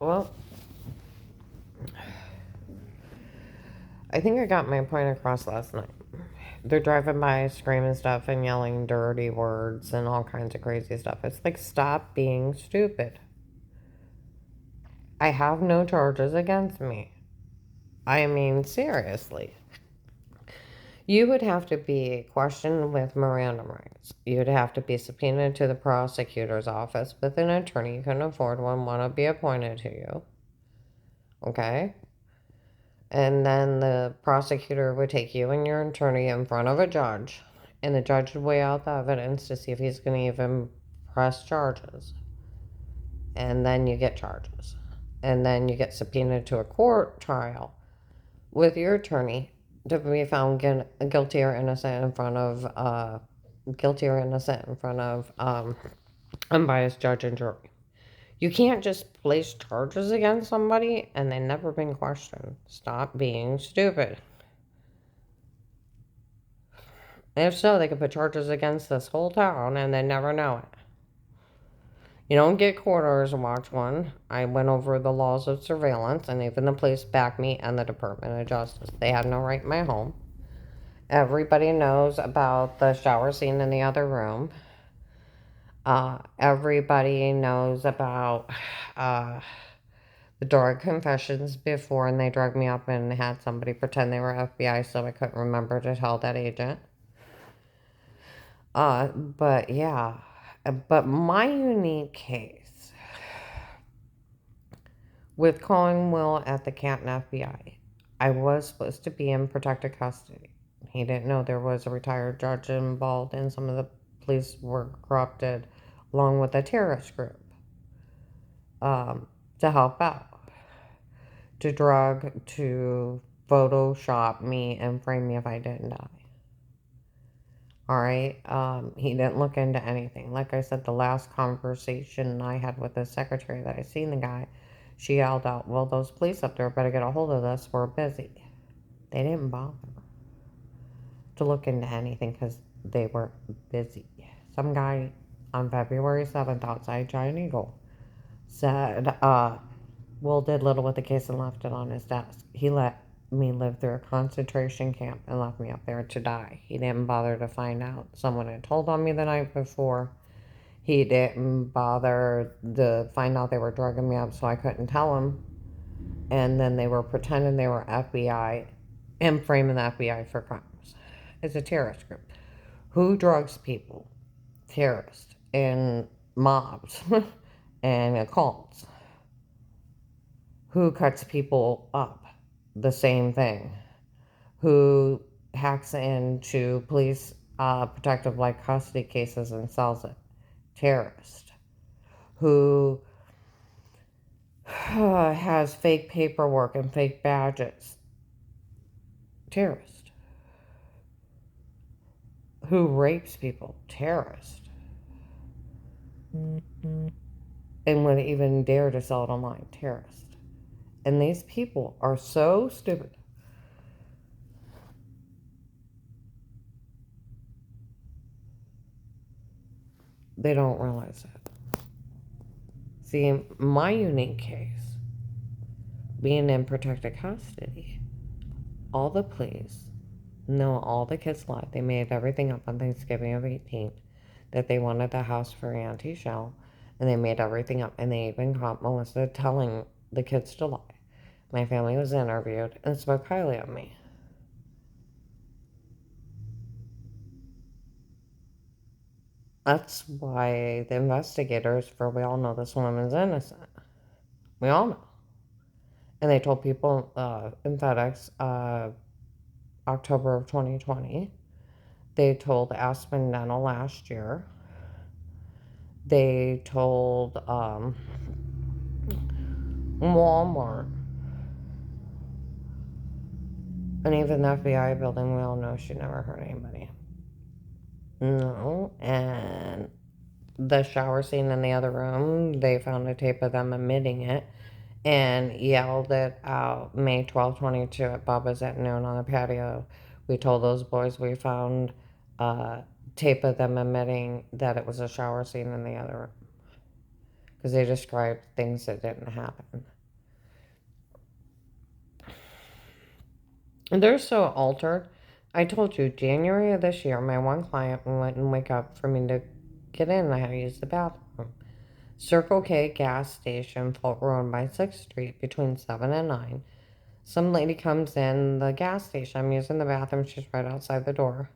Well, I think I got my point across last night. They're driving by screaming stuff and yelling dirty words and all kinds of crazy stuff. It's like, stop being stupid. I have no charges against me. I mean, seriously. You would have to be questioned with Miranda rights. You'd have to be subpoenaed to the prosecutor's office with an attorney you can afford one want to be appointed to you. Okay? And then the prosecutor would take you and your attorney in front of a judge, and the judge would weigh out the evidence to see if he's going to even press charges. And then you get charges. And then you get subpoenaed to a court trial with your attorney to be found guilty or innocent in front of unbiased judge and jury. You can't just place charges against somebody and they've never been questioned. Stop being stupid. If so, they could put charges against this whole town and they never know it. You don't get court orders to watch one. I went over the laws of surveillance, and even the police backed me and the Department of Justice. They had no right in my home. Everybody knows about the shower scene in the other room. Everybody knows about the drug confessions before, and they drugged me up and had somebody pretend they were FBI so I couldn't remember to tell that agent. But yeah. But my unique case with calling Will at the Canton FBI, I was supposed to be in protective custody. He didn't know there was a retired judge involved, and some of the police were corrupted, along with a terrorist group, to help out, to drug, to Photoshop me and frame me if I didn't die. All right. He didn't look into anything. Like I said, the last conversation I had with the secretary that I seen the guy, she yelled out, well, those police up there better get a hold of this. We're busy. They didn't bother to look into anything because they were busy. Some guy on February 7th outside Giant Eagle said, Will did little with the case and left it on his desk. He let me live through a concentration camp and left me up there to die. He didn't bother to find out. Someone had told on me the night before. He didn't bother to find out they were drugging me up so I couldn't tell him. And then they were pretending they were FBI and framing the FBI for crimes. It's a terrorist group. Who drugs people? Terrorists and mobs and cults. Who cuts people up? The same thing. Who hacks into police protective like custody cases and sells it? Terrorist. Who has fake paperwork and fake badges? Terrorist. Who rapes people? Terrorist. And would even dare to sell it online? Terrorist. And these people are so stupid. They don't realize it. See, my unique case, being in protected custody, all the police know all the kids lied. They made everything up on Thanksgiving of 18th that they wanted the house for Auntie Shell, and they made everything up. And they even caught Melissa telling the kids to lie. My family was interviewed and spoke highly of me. That's why the investigators, for we all know this woman's innocent. We all know. And they told people in FedEx October of 2020. They told Aspen Dental last year. They told Walmart. And even the FBI building, we all know she never hurt anybody. No. And the shower scene in the other room, they found a tape of them admitting it and yelled it out May 12, 22 at Bubba's at noon on the patio. We told those boys we found tape of them admitting that it was a shower scene in the other room because they described things that didn't happen. They're so altered. I told you, January of this year, my one client wouldn't wake up for me to get in. I had to use the bathroom. Circle K gas station, Folk Road by 6th Street, between 7 and 9. Some lady comes in the gas station. I'm using the bathroom. She's right outside the door.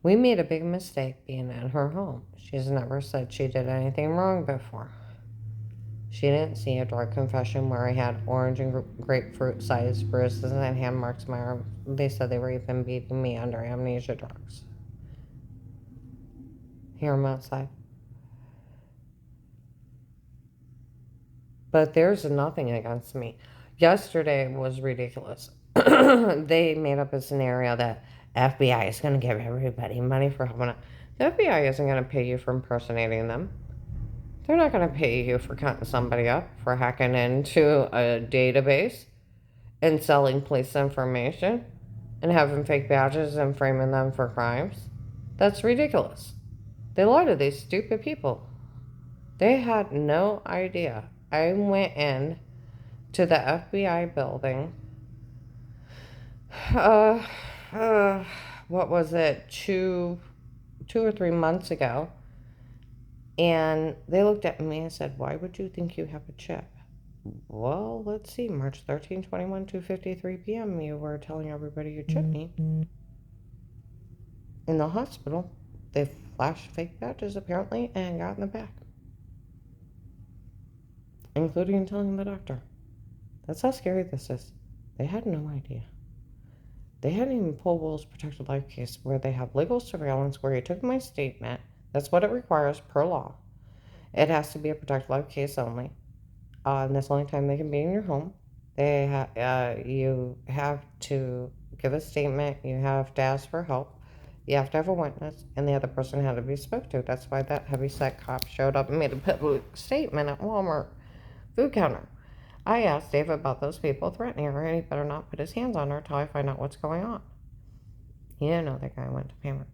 We made a big mistake being in her home. She's never said she did anything wrong before. She didn't see a drug confession where I had orange and grapefruit sized bruises and hand marks on my arm. They said they were even beating me under amnesia drugs. Hear them outside. But there's nothing against me. Yesterday was ridiculous. They made up a scenario that FBI is going to give everybody money for helping out. The FBI isn't going to pay you for impersonating them. They're not going to pay you for cutting somebody up, for hacking into a database and selling police information and having fake badges and framing them for crimes. That's ridiculous. They lie to these stupid people. They had no idea. I went in to the FBI building. Uh, what was it? Two or 3 months ago. And they looked at me and said, "Why would you think you have a chip?" Well, let's see. March 13, 21, 2:53 p.m. You were telling everybody you chipped me. In the hospital, they flashed fake badges apparently and got in the back. Including telling the doctor. That's how scary this is. They had no idea. They hadn't even pulled Will's protected life case where they have legal surveillance where he took my statement. That's what it requires per law. It has to be a protected life case only. And that's the only time they can be in your home. You have to give a statement. You have to ask for help. You have to have a witness, and the other person had to be spoke to. That's why that heavyset cop showed up and made a public statement at Walmart food counter. I asked Dave about those people threatening her, and he better not put his hands on her until I find out what's going on. He didn't know the guy went to payment.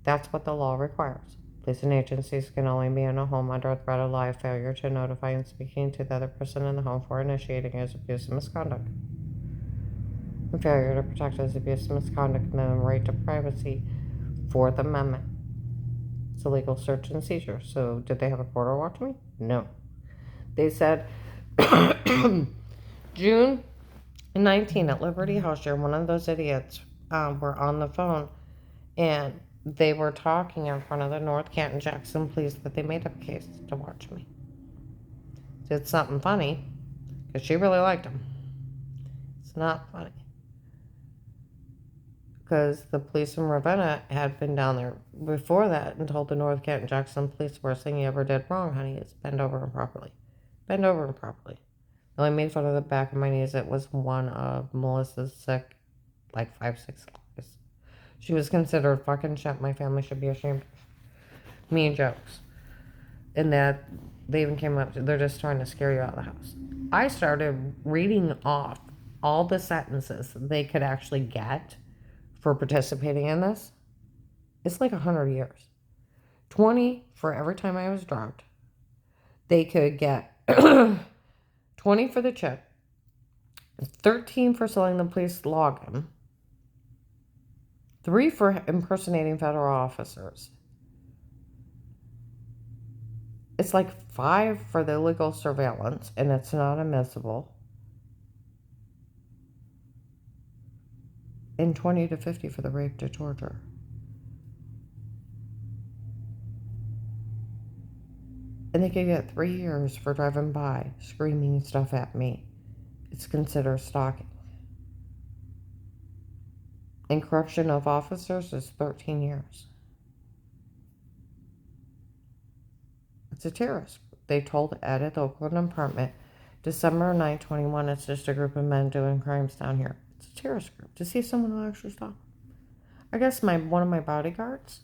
That's what the law requires. Police and agencies can only be in a home under a threat of live failure to notify and speaking to the other person in the home for initiating his abuse and misconduct. And failure to protect his abuse and misconduct and the right to privacy. Fourth Amendment. It's a legal search and seizure. So did they have a porter watch me? No. They said June 19 at Liberty House, you're one of those idiots were on the phone and they were talking in front of the North Canton Jackson police that they made up a case to watch me. Did something funny because she really liked him. It's not funny because the police from Ravenna had been down there before that and told the North Canton Jackson police worst thing you ever did wrong, honey, is bend over improperly. Bend over improperly. I only made fun of the back of my knees. It was one of Melissa's sick, 5-6 lies. She was considered fucking shit. My family should be ashamed of. Mean jokes. And that they even came up to, they're just trying to scare you out of the house. I started reading off all the sentences they could actually get for participating in this. It's like 100 years. 20 for every time I was drugged. They could get 20 for the chip, 13 for selling the police login, 3 for impersonating federal officers. It's like 5 for the illegal surveillance, and it's not admissible, and 20 to 50 for the rape to torture. And they could get 3 years for driving by, screaming stuff at me. It's considered stalking. And corruption of officers is 13 years. It's a terrorist. They told Ed at the Oakland apartment, December 9, 21, it's just a group of men doing crimes down here. It's a terrorist group. To see if someone will actually stop. I guess one of my bodyguards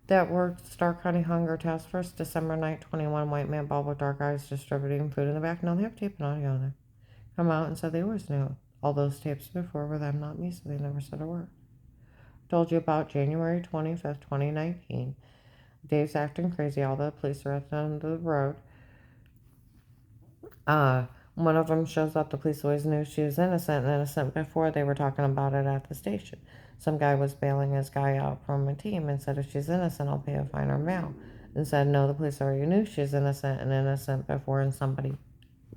that worked Stark County Hunger Task Force, December 9, 21, white man, bald with dark eyes, distributing food in the back. No, they have tape and audio on there. Come out and said they always knew all those tapes before were them, not me, so they never said a word. Told you about January 25th, 2019. Dave's acting crazy. All the police are at the end of the road. One of them shows up. The police always knew she was innocent before they were talking about it at the station. Some guy was bailing his guy out from a team and said, if she's innocent, I'll pay a fine or bail. And said, no, the police already knew she's innocent before, and somebody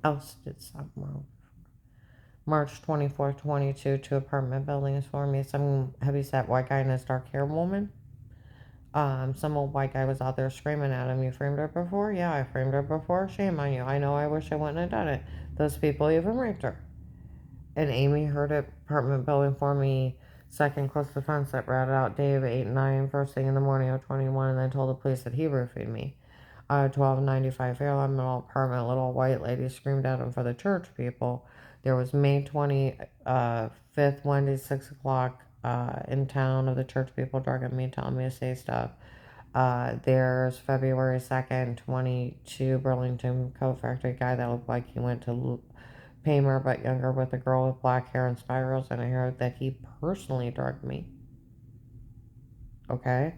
else did something wrong. March 24th, 22, two apartment buildings for me. Some heavyset white guy and his dark haired woman. Some old white guy was out there screaming at him. You framed her before? Yeah, I framed her before. Shame on you. I know, I wish I wouldn't have done it. Those people even raped her. And Amy heard it, apartment building for me, second close to the fence that ratted out Dave, 8 and 9, first thing in the morning of 21, and then told the police that he roofied me. 1295 Fairlawn, middle apartment, little white lady screamed at him for the church people. There was May 25th, Wednesday, 6 o'clock, in town of the church people drugging me, telling me to say stuff. There's February 2nd, 22, Burlington Coat Factory guy that looked like he went to Paymer, but younger, with a girl with black hair and spirals, and I heard that he personally drugged me. Okay?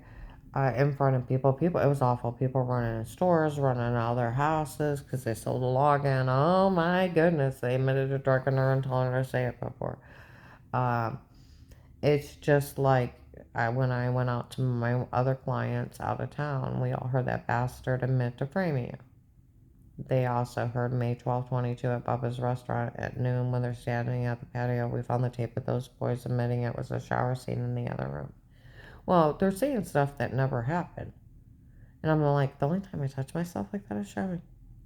In front of people. It was awful. People running in stores, running out of their houses because they sold a login. Oh my goodness. They admitted to drugging her and telling her to say it before. It's just like when I went out to my other clients out of town, we all heard that bastard admit to framing you. They also heard May 12, 22 at Bubba's restaurant at noon when they're standing at the patio. We found the tape of those boys admitting it was a shower scene in the other room. Well, they're saying stuff that never happened. And I'm like, the only time I touch myself like that is showering.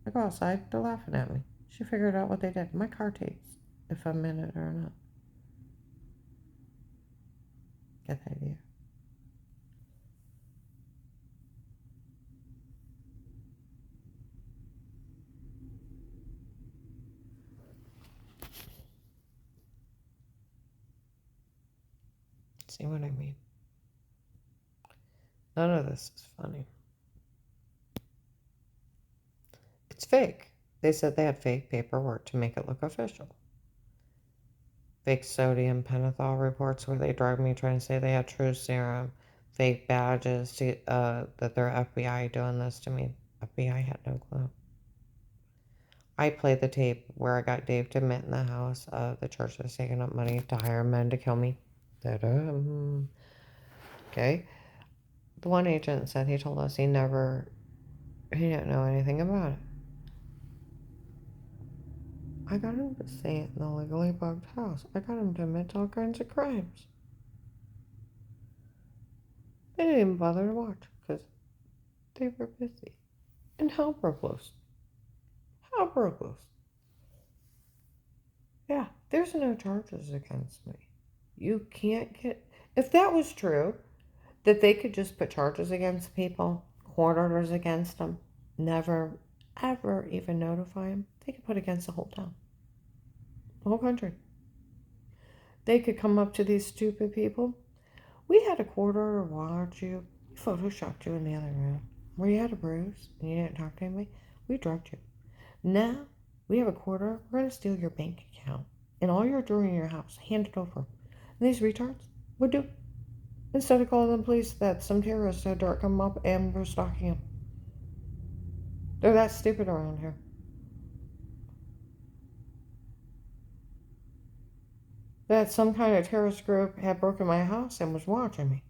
I go outside, they're laughing at me. She figured out what they did. My car tapes, if I'm in it or not. Get the idea. See what I mean? None of this is funny. It's fake. They said they had fake paperwork to make it look official. Fake sodium pentothal reports where they drug me trying to say they had true serum. Fake badges to, that they're FBI doing this to me. FBI had no clue. I played the tape where I got Dave to admit in the house of the church was taking up money to hire men to kill me. Ta-da. Okay. The one agent said he told us he didn't know anything about it. I got him to say it in the legally bugged house. I got him to admit to all kinds of crimes. They didn't even bother to watch because they were busy. And how broke loose? How broke loose? Yeah, there's no charges against me. You can't get... If that was true, that they could just put charges against people, court orders against them, never, ever even notify them, they could put against the whole town, the whole country. They could come up to these stupid people. We had a court order watch you. We photoshopped you in the other room where you had a bruise and you didn't talk to anybody. We drugged you. Now we have a court order. We're going to steal your bank account and all your jewelry in your house. Hand it over. And these retards would do. Instead of calling the police that some terrorists had come up and were stalking them. They're that stupid around here. That some kind of terrorist group had broken my house and was watching me.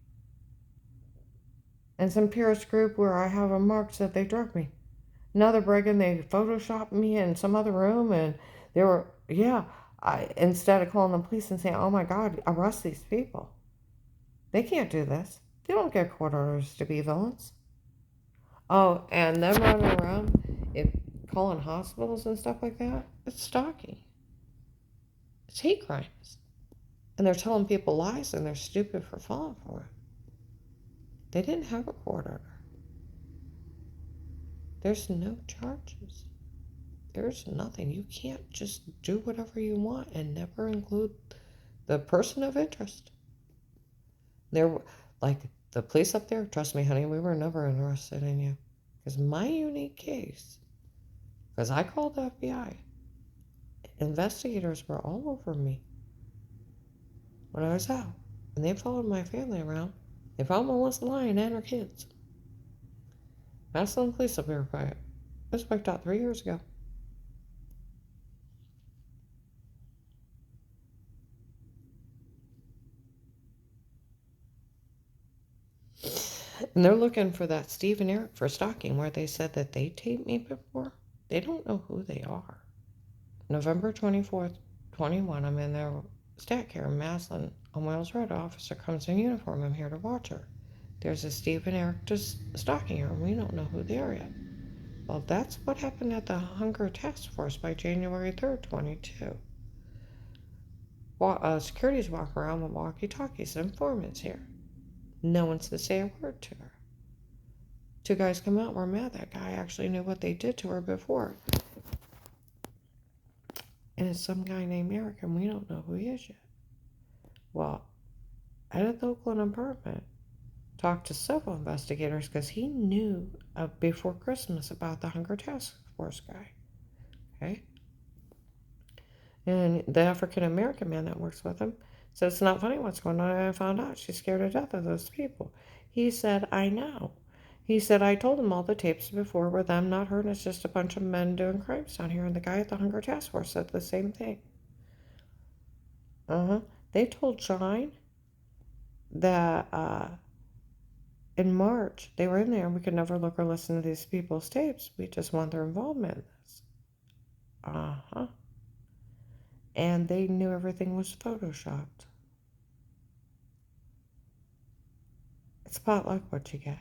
And some terrorist group where I have a mark said they drugged me. Another break-in, they photoshopped me in some other room, and they were, instead of calling the police and saying, oh my God, arrest these people. They can't do this. They don't get court orders to be villains. Oh, and them running around, calling hospitals and stuff like that, it's stalking. It's hate crimes. And they're telling people lies and they're stupid for falling for it. They didn't have a court order. There's no charges. There's nothing. You can't just do whatever you want and never include the person of interest. They're like the police up there, trust me, honey, we were never interested in you. Because my unique case, because I called the FBI, investigators were all over me when I was out. And they followed my family around. They found Melissa Lyon and her kids. Massillon Police will verify it. It was wiped out 3 years ago. And they're looking for that Steve and Eric for stalking where they said that they taped me before. They don't know who they are. November 24th, 21, I'm in their stat care in Maslin on Wales Road. Officer comes in uniform. I'm here to watch her. There's a Steve and Eric just stalking her, and we don't know who they are yet. Well, that's what happened at the Hunger Task Force by January 3rd, 22. Security's walking around with walkie-talkies. Informants here. No one's to say a word to her. Two guys come out. We're mad that guy actually knew what they did to her before. And it's some guy named Eric, and we don't know who he is yet. Well, I at the Oakland apartment talked to several investigators because he knew before Christmas about the Hunger Task Force guy. Okay? And the African American man that works with him said, it's not funny what's going on. I found out she's scared to death of those people. He said, I know. He said, I told him all the tapes before were them, not her, and it's just a bunch of men doing crimes down here. And the guy at the Hunger Task Force said the same thing. They told Shine that in March they were in there and we could never look or listen to these people's tapes. We just want their involvement in this. And they knew everything was photoshopped. It's about like what you get.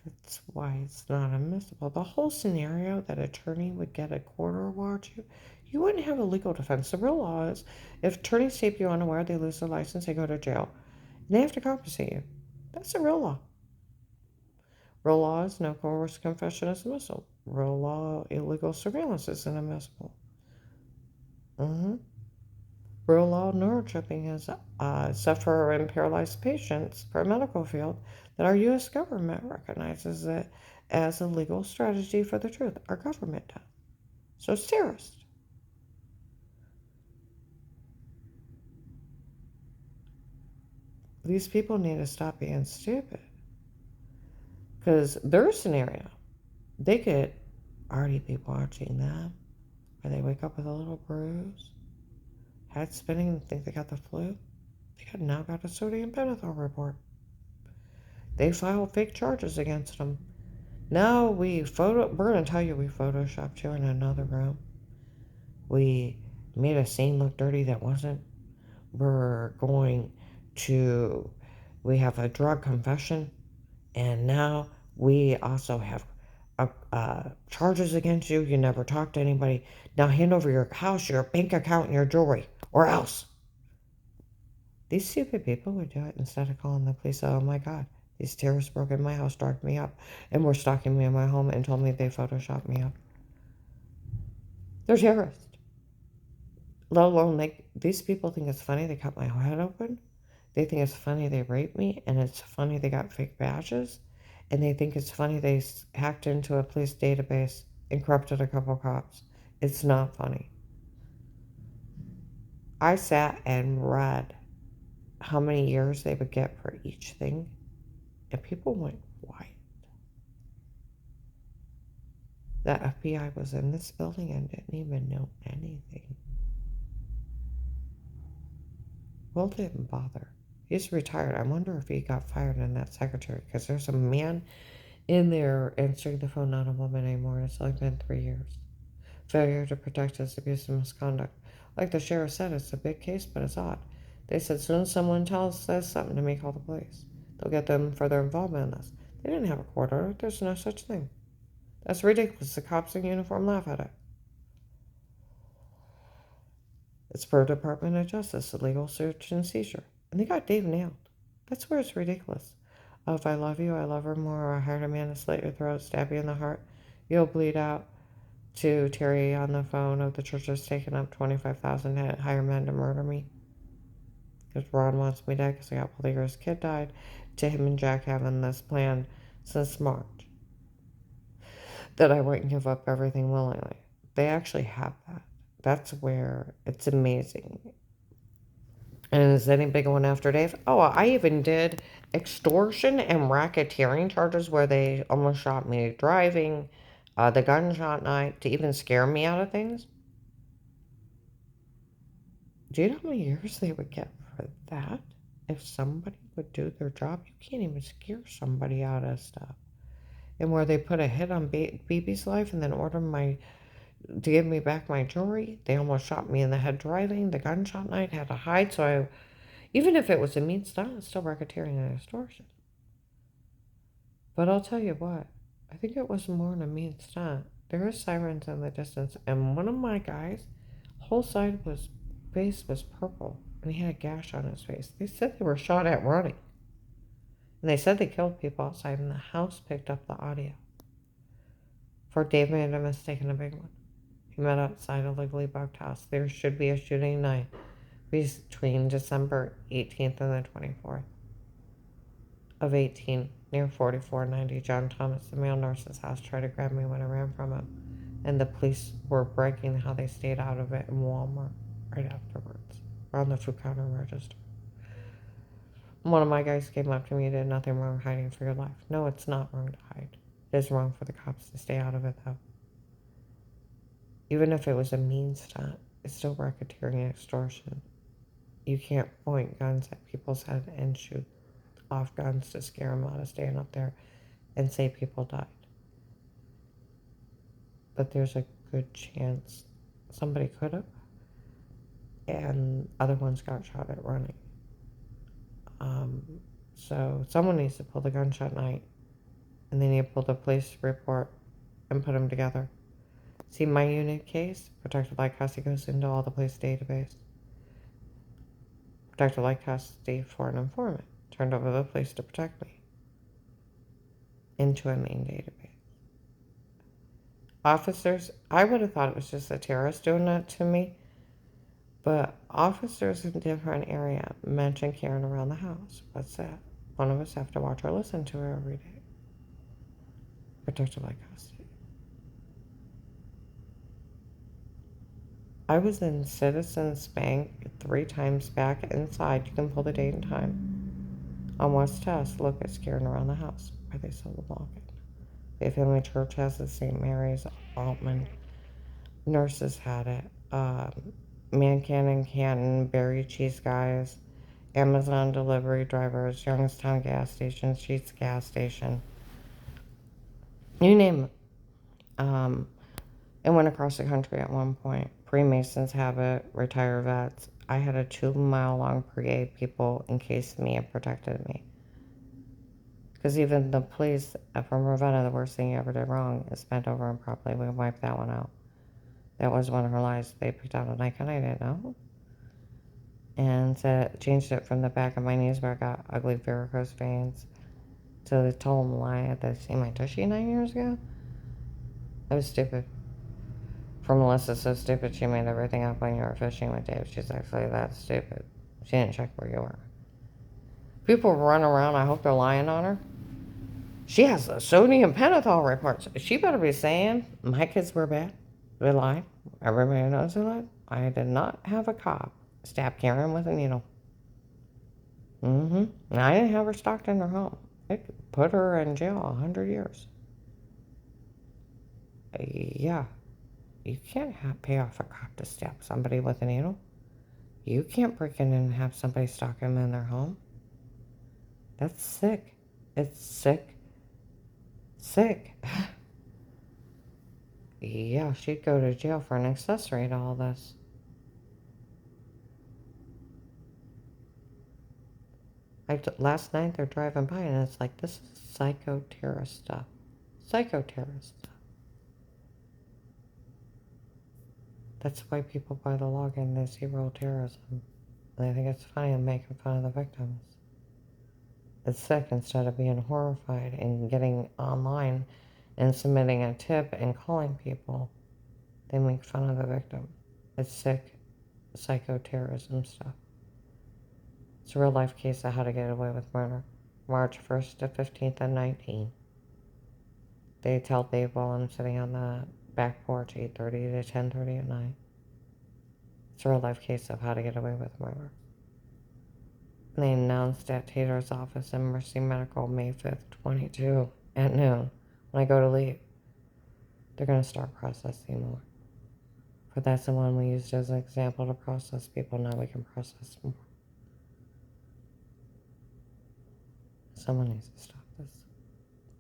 That's why it's not admissible. The whole scenario that attorney would get a court order watch you wouldn't have a legal defense. The real law is if attorneys tape you unaware, they lose their license, they go to jail. And they have to compensate you. That's the real law. Real law is no coerced confession is admissible. Real law, illegal surveillance is inadmissible. Real law, neurochipping is suffer in paralyzed patients for a medical field that our U.S. government recognizes it as a legal strategy for the truth. Our government does. So it's terrorist. These people need to stop being stupid. Because their scenario, they could already be watching them, where they wake up with a little bruise, head spinning and think they got the flu. They have now got a sodium pentothal report. They filed fake charges against them. Now we're going to tell you we photoshopped you in another room. We made a scene look dirty that wasn't. We have a drug confession, and now we also have charges against you. You never talked to anybody. Now hand over your house, your bank account, and your jewelry, or else. These stupid people would do it instead of calling the police. Oh my God, these terrorists broke in my house, drugged me up, and were stalking me in my home and told me they photoshopped me up. They're terrorists. Let alone, these people think it's funny they cut my head open. They think it's funny they raped me, and it's funny they got fake badges, and they think it's funny they hacked into a police database and corrupted a couple cops. It's not funny. I sat and read how many years they would get for each thing, and people went quiet. The FBI was in this building and didn't even know anything. Will didn't bother. He's retired. I wonder if he got fired in that secretary, because there's a man in there answering the phone, not a woman anymore, and it's only been 3 years. Failure to protect us, abuse and misconduct. Like the sheriff said, it's a big case, but it's odd. They said as soon as someone says something to me, call the police. They'll get them for their involvement in this. They didn't have a court order. There's no such thing. That's ridiculous. The cops in uniform laugh at it. It's per Department of Justice, illegal search and seizure. And they got Dave nailed. That's where it's ridiculous. Oh, if I love you, I love her more, or I hired a man to slit your throat, stab you in the heart, you'll bleed out. To Terry on the phone of the church has taken up $25,000 to hire men to murder me. Because Ron wants me dead because I got pulled his kid died. To him and Jack having this plan since March. That I wouldn't give up everything willingly. They actually have that. That's where it's amazing. And is any big one after Dave? Oh, I even did extortion and racketeering charges where they almost shot me driving, the gunshot night, to even scare me out of things. Do you know how many years they would get for that? If somebody would do their job, you can't even scare somebody out of stuff. And where they put a hit on BB's life and then ordered to give me back my jewelry, they almost shot me in the head driving. The gunshot night had to hide, so even if it was a mean stunt, it's still racketeering and extortion. But I'll tell you what, I think it was more than a mean stunt. There were sirens in the distance, and one of my guys, whole face was purple, and he had a gash on his face. They said they were shot at running. And they said they killed people outside, and the house picked up the audio. For Dave made a mistake and a big one. He met outside a legally booked house. There should be a shooting night between December 18th and the 24th of 18 near 4490 John Thomas, the male nurse's house, tried to grab me when I ran from him, and the police were bragging how they stayed out of it in Walmart right afterwards, around the food counter register. One of my guys came up to me and did nothing wrong hiding for your life. No, it's not wrong to hide. It is wrong for the cops to stay out of it, though. Even if it was a mean stunt, it's still racketeering and extortion. You can't point guns at people's head and shoot off guns to scare them out of staying up there and say people died. But there's a good chance somebody could have, and other ones got shot at running. So someone needs to pull the gunshot night, and they need to pull the police report and put them together. See, my unit case, protected light custody, goes into all the police database. Protected light custody for an informant, turned over to the police to protect me, into a main database. Officers, I would have thought it was just a terrorist doing that to me, but officers in different area mention Karen around the house. What's that? One of us have to watch or listen to her every day. Protected light custody. I was in Citizens Bank 3 times back inside. You can pull the date and time. On West Test, look at Karen around the house where they sold the locket. The Family Church has it. St. Mary's, Altman. Nurses had it. Mancan and Canton, Berry Cheese Guys, Amazon delivery drivers, Youngstown gas station, Sheets gas station. You name it. It went across the country at one point. Freemasons have it, retired vets. I had a 2-mile-long parade. People encased me and protected me. Because even the police from Ravenna, the worst thing you ever did wrong is bent over and properly we wiped that one out. That was one of her lies. They picked out a Nikon, I didn't know. And changed it from the back of my knees where I got ugly varicose veins to the total lie that they seen my tushy 9 years ago. That was stupid. For Melissa, so stupid she made everything up when you were fishing with Dave. She's actually that stupid. She didn't check where you were. People run around, I hope they're lying on her. She has the sodium pentothal reports. She better be saying, my kids were bad. They lied. Everybody knows they lied. I did not have a cop stab Karen with a needle. And I didn't have her stalked in her home. It could put her in jail 100 years. Yeah. You can't pay off a cop to stab somebody with a needle. You can't break in and have somebody stalk them in their home. That's sick. It's sick. Sick. Yeah, she'd go to jail for an accessory to all this. Last night they're driving by and it's like, this is psycho-terrorist stuff. Psycho-terrorist stuff. That's why people buy the login. They see real terrorism. And they think it's funny and making fun of the victims. It's sick. Instead of being horrified and getting online and submitting a tip and calling people, they make fun of the victim. It's sick. Psychoterrorism stuff. It's a real life case of how to get away with murder. March 1st to 15th and 19. They tell Dave while I'm sitting on the back porch 8:30 to 10:30 at night. It's a real life case of how to get away with murder. And they announced at Tater's office in Mercy Medical May 5th, 22 at noon. When I go to leave, they're going to start processing more. But that's the one we used as an example to process people. Now we can process more. Someone needs to stop this.